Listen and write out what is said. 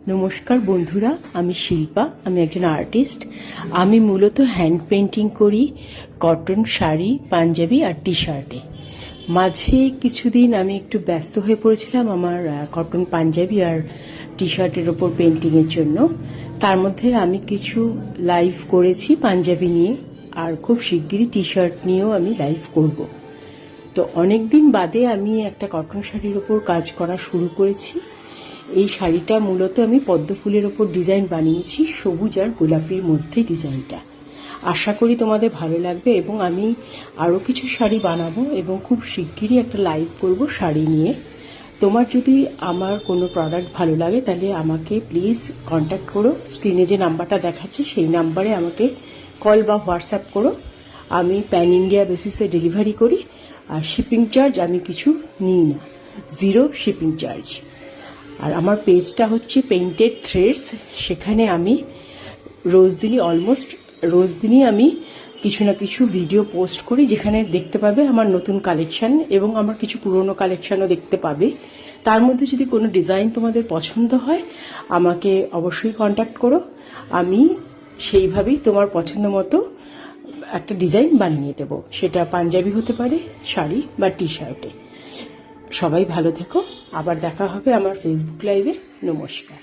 নমস্কার বন্ধুরা, আমি শিল্পা, আমি একজন আর্টিস্ট। আমি মূলত হ্যান্ড পেন্টিং করি কটন শাড়ি, পাঞ্জাবি আর টি শার্টে। মাঝে কিছুদিন আমি একটু ব্যস্ত হয়ে পড়েছিলাম আমার কটন পাঞ্জাবি আর টি শার্টের ওপর পেন্টিংয়ের জন্য। তার মধ্যে আমি কিছু লাইভ করেছি পাঞ্জাবি নিয়ে, আর খুব শিগগিরই টি শার্ট নিয়েও আমি লাইভ করব। তো অনেক দিন বাদে আমি একটা কটন শাড়ির ওপর কাজ করা শুরু করেছি। এই শাড়িটা মূলত আমি পদ্ম ফুলের ওপর ডিজাইন বানিয়েছি, সবুজ আর গোলাপির মধ্যে ডিজাইনটা। আশা করি তোমাদের ভালো লাগবে, এবং আমি আরও কিছু শাড়ি বানাবো এবং খুব শিগগিরই একটা লাইভ করব শাড়ি নিয়ে। তোমার যদি আমার কোনো প্রোডাক্ট ভালো লাগে তাহলে আমাকে প্লিজ কন্ট্যাক্ট করো। স্ক্রিনে যে নাম্বারটা দেখাচ্ছে সেই নাম্বারে আমাকে কল বা হোয়াটসঅ্যাপ করো। আমি প্যান ইন্ডিয়া বেসিসে ডেলিভারি করি, আর শিপিং চার্জ আমি কিছু নিই না, 0 শিপিং চার্জ। আর আমার পেজটা হচ্ছে পেইন্টেড থ্রেডস। সেখানে আমি রোজ দিনই আমি কিছু না কিছু ভিডিও পোস্ট করি, যেখানে দেখতে পাবে আমার নতুন কালেকশন এবং আমার কিছু পুরনো কালেকশনও দেখতে পাবে। তার মধ্যে যদি কোনো ডিজাইন তোমাদের পছন্দ হয় আমাকে অবশ্যই কন্ট্যাক্ট করো। আমি সেইভাবেই তোমার পছন্দ মতো একটা ডিজাইন বানিয়ে দেবো, সেটা পাঞ্জাবি হতে পারে, শাড়ি বা টি শার্টে। সবাই ভালো থেকো, আবার দেখা হবে আমার ফেসবুক লাইভে। নমস্কার।